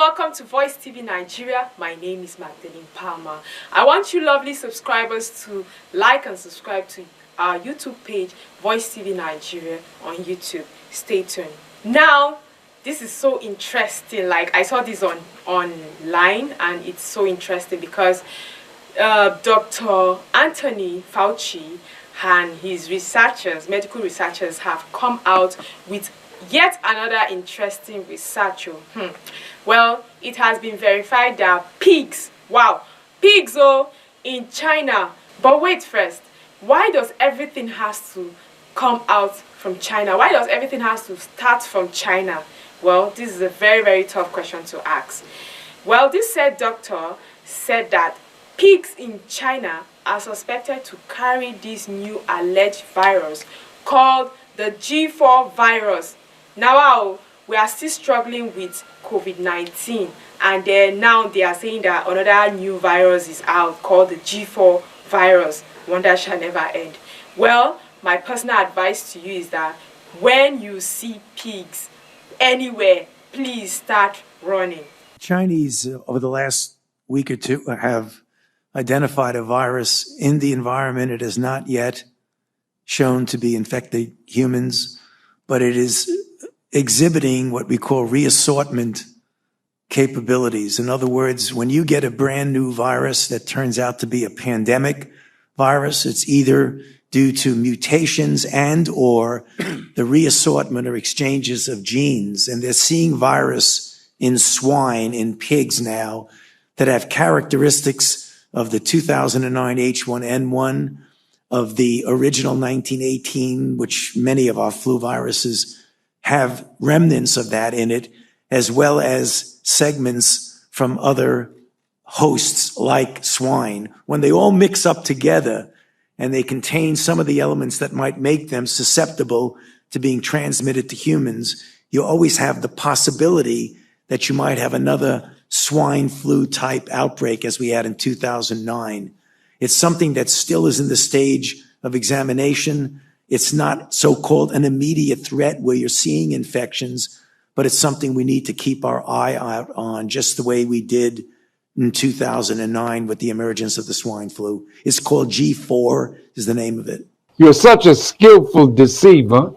welcome to Voice TV Nigeria. My name is Magdalene Palmer. I want you lovely subscribers to like and subscribe to our YouTube page, Voice TV Nigeria on YouTube. Stay tuned. Now, this is so interesting. Like, I saw this online and it's so interesting because Dr. Anthony Fauci and his researchers, medical researchers, have come out with yet another interesting research. Well, it has been verified that pigs, pigs in China. But wait first, why does everything has to come out from China? Why does everything has to start from China? Well, this is a very, very tough question to ask. Well, this said doctor said that pigs in China are suspected to carry this new alleged virus called the G4 virus. Now, we are still struggling with COVID-19, and then now they are saying that another new virus is out called the G4 virus. Wonder shall never end. Well, my personal advice to you is that when you see pigs anywhere, please start running. Chinese, over the last week or two, have identified a virus in the environment. It has not yet shown to be infecting humans, but it is exhibiting what we call reassortment capabilities. In other words, when you get a brand new virus that turns out to be a pandemic virus, it's either due to mutations and or the reassortment or exchanges of genes. And they're seeing virus in swine, in pigs now, that have characteristics of the 2009 H1N1, of the original 1918, which many of our flu viruses have remnants of that in it, as well as segments from other hosts like swine. When they all mix up together and they contain some of the elements that might make them susceptible to being transmitted to humans, you always have the possibility that you might have another swine flu type outbreak as we had in 2009. It's something that still is in the stage of examination. It's not so-called an immediate threat where you're seeing infections, but it's something we need to keep our eye out on, just the way we did in 2009 with the emergence of the swine flu. It's called G4 is the name of it. You're such a skillful deceiver.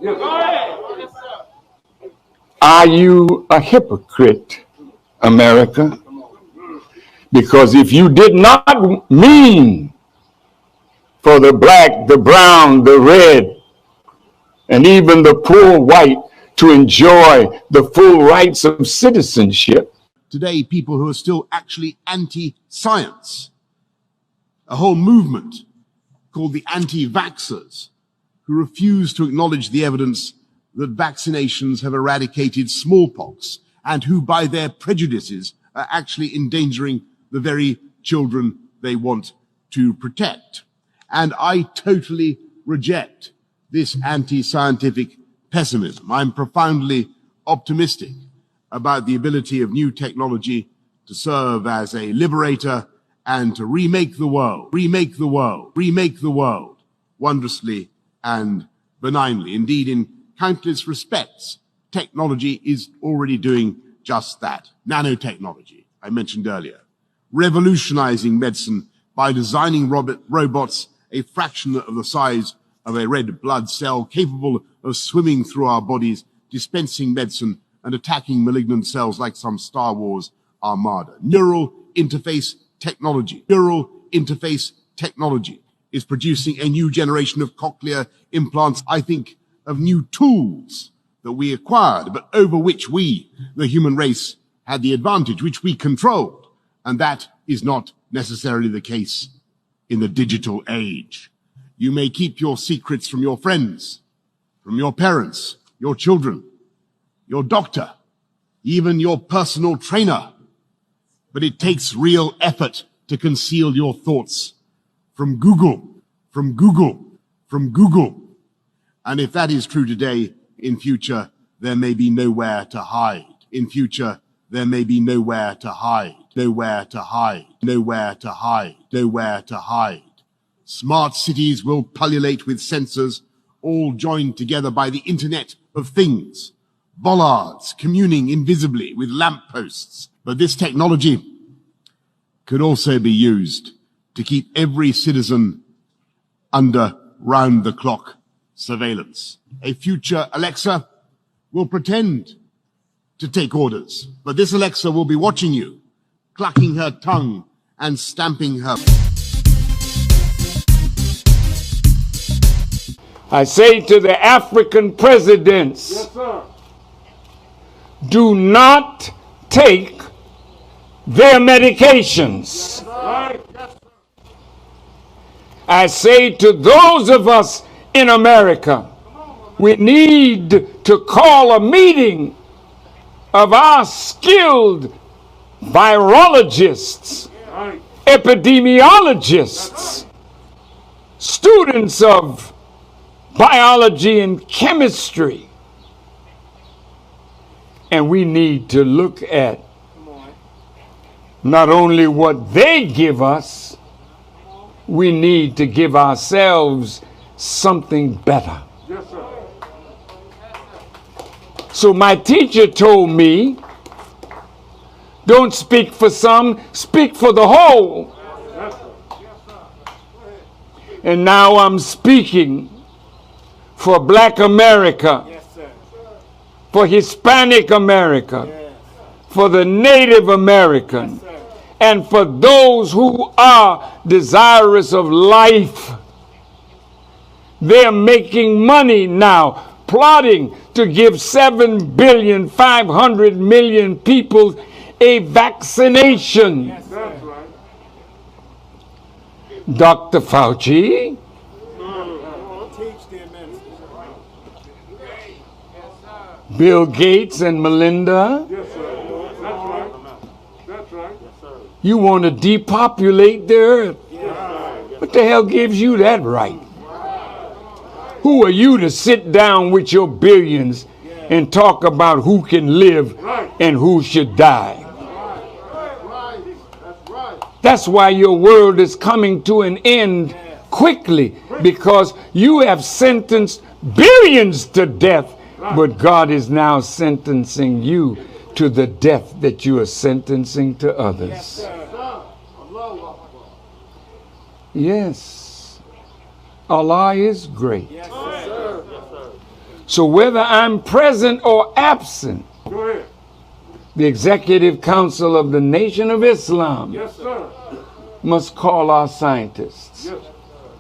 Are you a hypocrite, America? Because if you did not mean for the black, the brown, the red, and even the poor white to enjoy the full rights of citizenship. Today, people who are still actually anti-science, a whole movement called the anti-vaxxers, who refuse to acknowledge the evidence that vaccinations have eradicated smallpox, and who, by their prejudices, are actually endangering the very children they want to protect. And I totally reject this anti-scientific pessimism. I'm profoundly optimistic about the ability of new technology to serve as a liberator and to remake the world wondrously and benignly. Indeed, in countless respects, technology is already doing just that. Nanotechnology, I mentioned earlier, revolutionizing medicine by designing robots a fraction of the size of a red blood cell, capable of swimming through our bodies, dispensing medicine and attacking malignant cells like some Star Wars armada. Neural interface technology is producing a new generation of cochlear implants. I think of new tools that we acquired, but over which we, the human race, had the advantage, which we controlled. And that is not necessarily the case in the digital age. You may keep your secrets from your friends, from your parents, your children, your doctor, even your personal trainer. But it takes real effort to conceal your thoughts from Google. And if that is true today, in future, there may be nowhere to hide. Smart cities will pullulate with sensors, all joined together by the Internet of Things. Bollards communing invisibly with lampposts But this technology could also be used to keep every citizen under round-the-clock surveillance. A future Alexa will pretend to take orders, but this Alexa will be watching you, clucking her tongue and stamping her. I say to the African presidents, yes, sir, do not take their medications. Yes, yes, I say to those of us in America, we need to call a meeting of our skilled virologists, epidemiologists, students of biology and chemistry. And we need to look at not only what they give us, we need to give ourselves something better. Yes, sir. So my teacher told me, don't speak for some, speak for the whole. Yes, sir. And now I'm speaking for Black America, yes, sir, for Hispanic America, yes, for the Native American, yes, and for those who are desirous of life. They're making money now, plotting to give 7,500,000,000 people a vaccination. Yes, that's right. Dr. Fauci, Bill Gates and Melinda, yes, sir. That's right. That's right. Yes, sir. You want to depopulate the earth. Yes, what the hell gives you that right? Who are you to sit down with your billions and talk about who can live and who should die? That's why your world is coming to an end quickly, because you have sentenced billions to death, but God is now sentencing you to the death that you are sentencing to others. Yes, Allah is great. So whether I'm present or absent, the Executive Council of the Nation of Islam must call our scientists.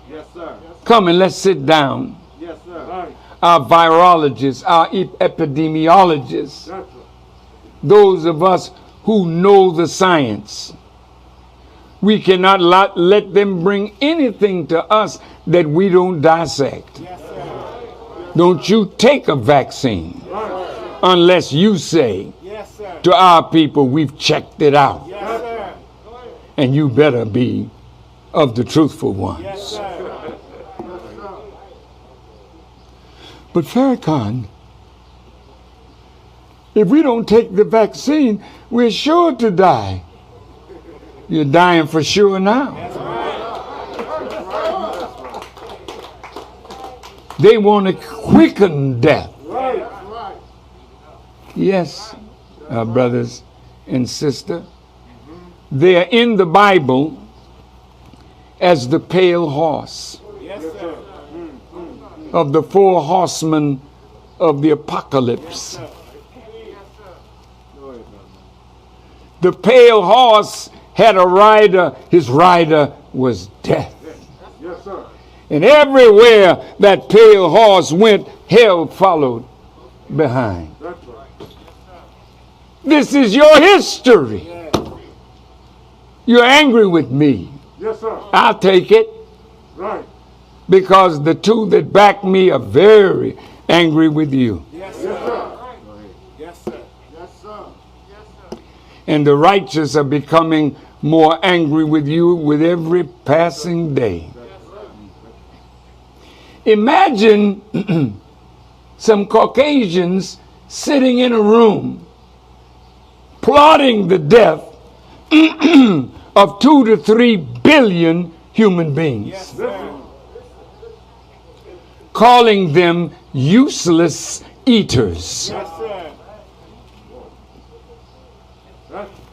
Yes, sir. Come and let's sit down. Yes, sir. Our virologists, our epidemiologists, those of us who know the science. We cannot let them bring anything to us that we don't dissect. Yes, don't you take a vaccine unless you say to our people, we've checked it out. Yes, and you better be of the truthful ones. Yes, but Farrakhan, if we don't take the vaccine, we're sure to die. You're dying for sure now. They want to quicken death. Yes, brothers and sisters, they are in the Bible as the pale horse of the 4 horsemen of the apocalypse. The pale horse had a rider, his rider was death. And everywhere that pale horse went, hell followed behind. This is your history. You're angry with me. Yes, sir. I'll take it. Right. Because the two that back me are very angry with you. Yes, sir. Yes, sir. Yes, sir. Yes, sir. And the righteous are becoming more angry with you with every passing day. Imagine some Caucasians sitting in a room plotting the death of 2 to 3 billion human beings. Yes, calling them useless eaters. Yes,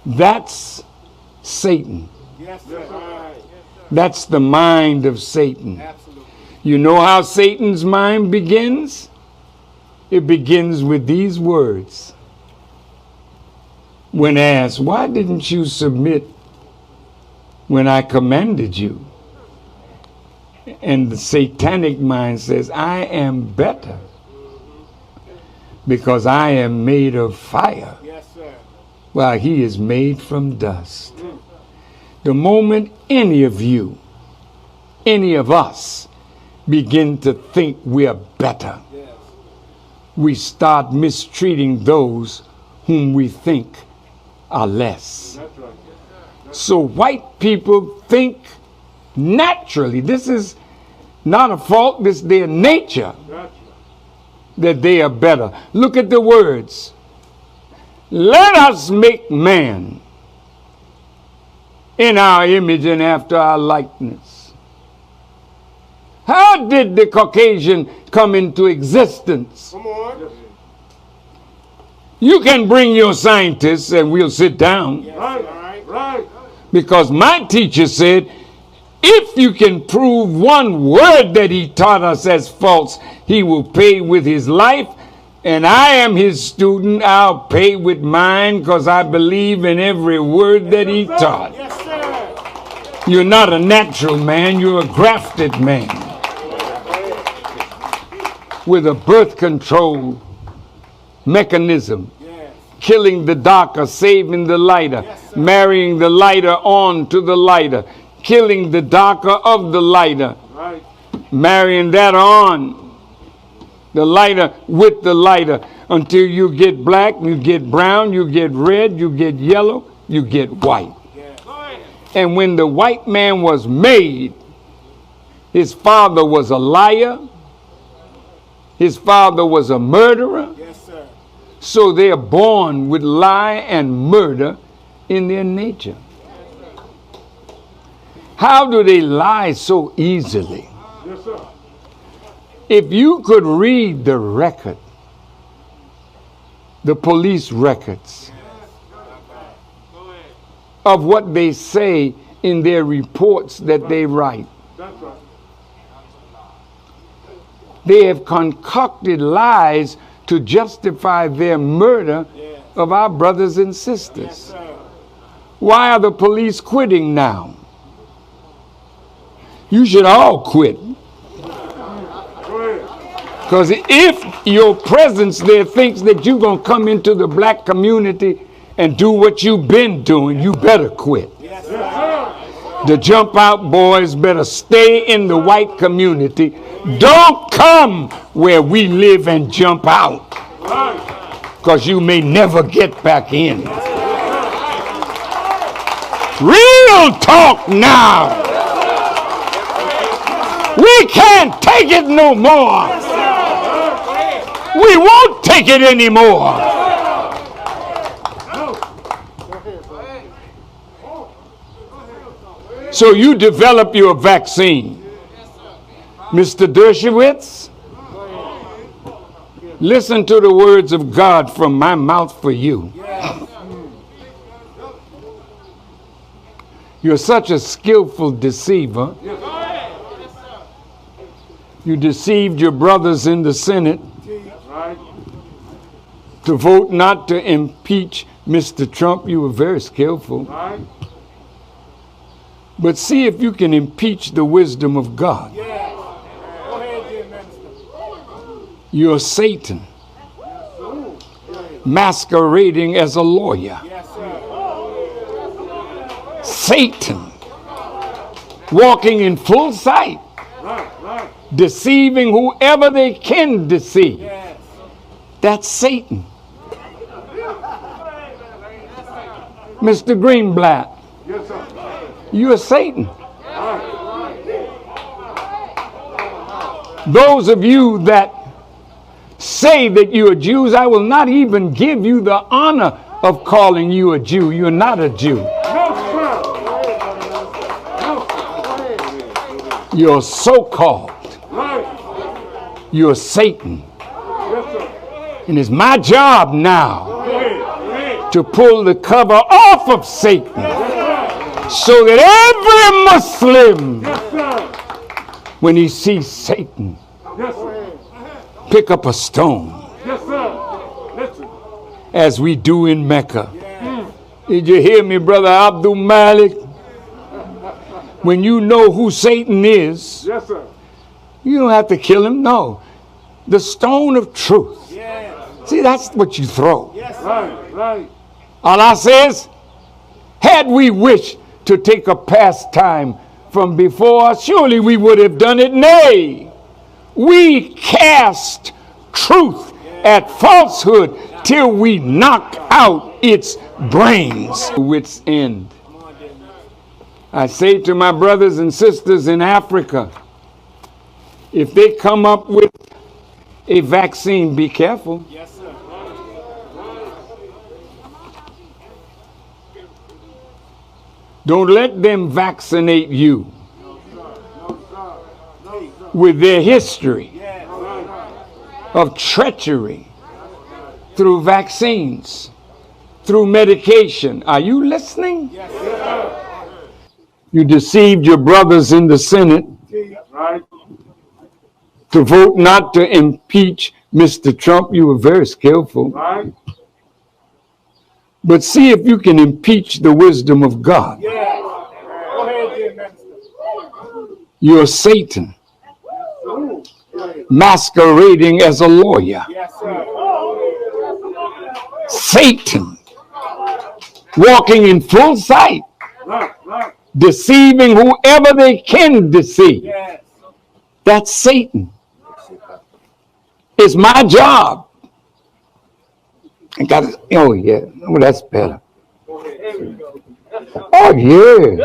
That's Satan. That's the mind of Satan. You know how Satan's mind begins? It begins with these words. When asked, why didn't you submit when I commanded you? And the satanic mind says, I am better because I am made of fire, while he is made from dust. The moment any of you, any of us, begin to think we are better, we start mistreating those whom we think are less. So white people think naturally, this is not a fault, this is their nature, that they are better. Look at the words. Let us make man in our image and after our likeness. How did the Caucasian come into existence? Come on. You can bring your scientists and we'll sit down. Yes, right. Because my teacher said, if you can prove one word that he taught us as false, he will pay with his life. And I am his student. I'll pay with mine because I believe in every word that he taught. Yes, sir. You're not a natural man. You're a grafted man with a birth control mechanism. Killing the darker, saving the lighter, marrying the lighter on to the lighter, killing the darker of the lighter, marrying that on, the lighter with the lighter, until you get black, you get brown, you get red, you get yellow, you get white. And when the white man was made, his father was a liar, his father was a murderer. So they are born with lie and murder in their nature. How do they lie so easily? Yes, sir. If you could read the record, the police records of what they say in their reports that they write, That's right. they have concocted lies to justify their murder of our brothers and sisters. Why are the police quitting now? You should all quit. Because if your presence there thinks that you're going to come into the black community and do what you've been doing, you better quit. The jump out boys better stay in the white community. Don't come where we live and jump out, because you may never get back in. Real talk now. We can't take it no more. We won't take it anymore. So you develop your vaccine. Mr. Dershowitz, listen to the words of God from my mouth for you. You're such a skillful deceiver. You deceived your brothers in the Senate to vote not to impeach Mr. Trump. You were very skillful. But see if you can impeach the wisdom of God. You're Satan, masquerading as a lawyer. Satan, walking in full sight, deceiving whoever they can deceive. That's Satan. Mr. Greenblatt, you're Satan. Those of you that say that you are Jews, I will not even give you the honor of calling you a Jew. You're not a Jew. You're so-called. You're Satan. And it's my job now to pull the cover off of Satan so that every Muslim, when he sees Satan, pick up a stone, as we do in Mecca. Did you hear me, Brother Abdul Malik? When you know who Satan is, you don't have to kill him. No. The stone of truth. See, that's what you throw. Allah says, had we wished to take a pastime from before, surely we would have done it. Nay, we cast truth at falsehood till we knock out its brains. Wit's end. I say to my brothers and sisters in Africa, if they come up with a vaccine, be careful. Yes, sir. Don't let them vaccinate you with their history of treachery through vaccines, through medication. Are you listening? Yes, sir. You deceived your brothers in the Senate to vote not to impeach Mr. Trump. You were very skillful. But see if you can impeach the wisdom of God. You're Satan masquerading as a lawyer. Satan walking in full sight, deceiving whoever they can deceive. That's Satan. It's my job. I got it. Oh, yeah. Oh, that's better. Oh, yeah.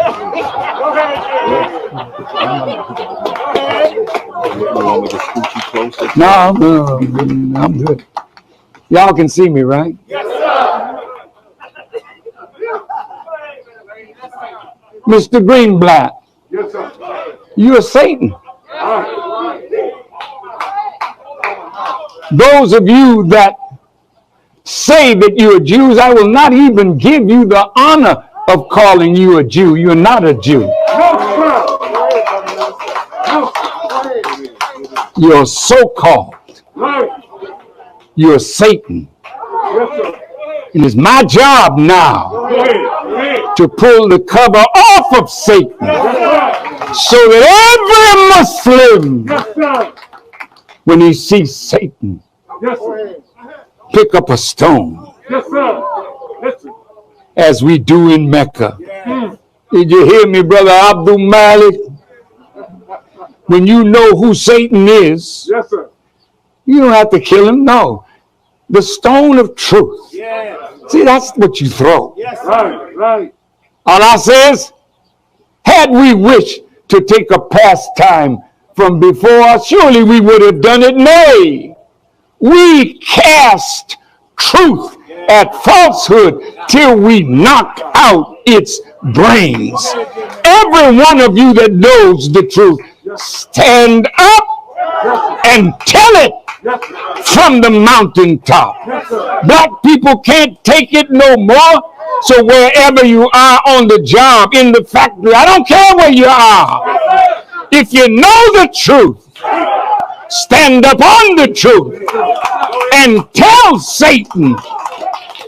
No, I'm good. Y'all can see me, right? Yes, sir. Mr. Greenblatt. Yes, sir. You're Satan. Those of you that say that you're Jews, I will not even give you the honor of calling you a Jew. You're not a Jew. You're so-called. You're Satan. It is my job now to pull the cover off of Satan so that every Muslim, when he sees Satan, pick up a stone, as we do in Mecca. Did you hear me, Brother Abdul Malik? When you know who Satan is, you don't have to kill him. No. The stone of truth. See, that's what you throw. Allah says, had we wished to take a pastime from before, surely we would have done it. Nay, we cast truth at falsehood till we knock out its brains. Every one of you that knows the truth, stand up and tell it from the mountaintop. Black people can't take it no more. So wherever you are, on the job, in the factory, I don't care where you are. If you know the truth, stand up on the truth and tell Satan,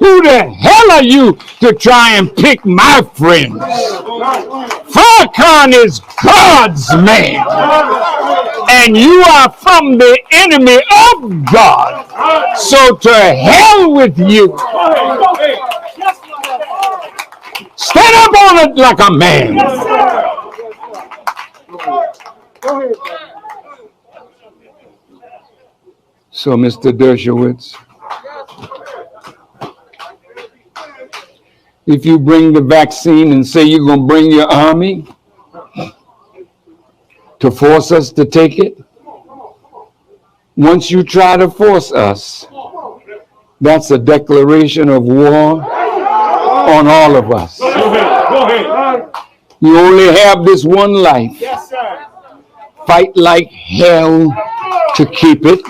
who the hell are you to try and pick my friends? Farrakhan is God's man, and you are from the enemy of God. So to hell with you. Stand up on it like a man. So, Mr. Dershowitz, if you bring the vaccine and say you're going to bring your army to force us to take it, once you try to force us, that's a declaration of war on all of us. You only have this one life. Fight like hell to keep it,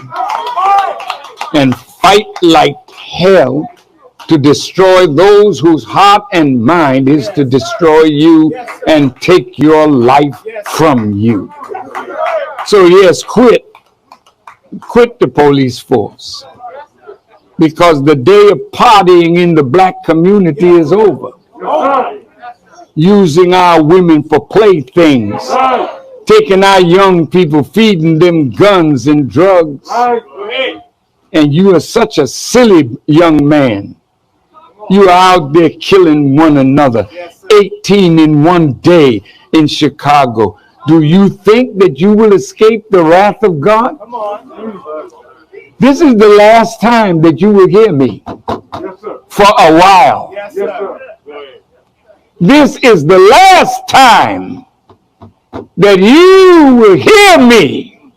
and fight like hell to destroy those whose heart and mind is to destroy you and take your life from you. So yes, quit the police force, because the day of partying in the black community is over. Using our women for playthings, taking our young people, feeding them guns and drugs. And you are such a silly young man. You are out there killing one another. 18 in one day in Chicago. Do you think that you will escape the wrath of God? This is the last time that you will hear me for a while. This is the last time that you will hear me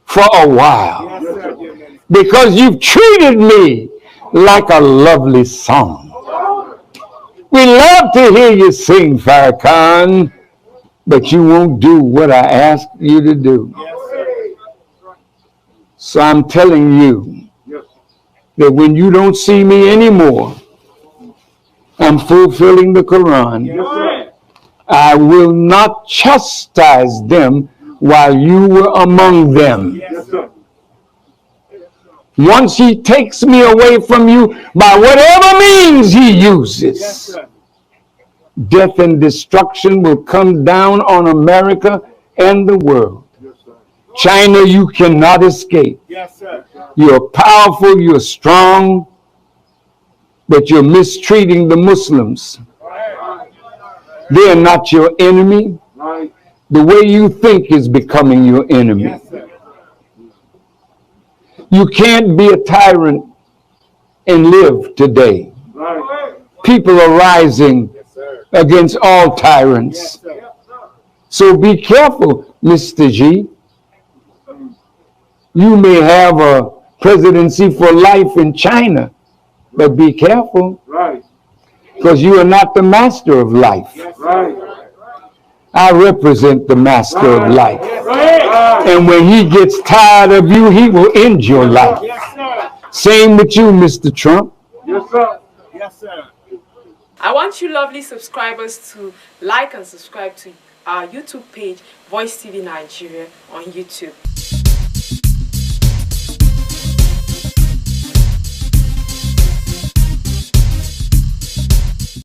for a while, because you've treated me like a lovely song. We love to hear you sing, Farrakhan, but you won't do what I asked you to do. So I'm telling you that when you don't see me anymore, I'm fulfilling the Quran. I will not chastise them while you were among them. Once he takes me away from you, by whatever means he uses, death and destruction will come down on America and the world. China, you cannot escape. You're powerful, you're strong, but you're mistreating the Muslims. They are not your enemy. The way you think is becoming your enemy. You can't be a tyrant and live today. People are rising against all tyrants. So be careful, Mr. G. You may have a presidency for life in China, but be careful, because you are not the master of life. I represent the master of life. And when he gets tired of you, he will end your life. Same with you, Mr. Trump. I want you lovely subscribers to like and subscribe to our YouTube page, Voice TV Nigeria on YouTube.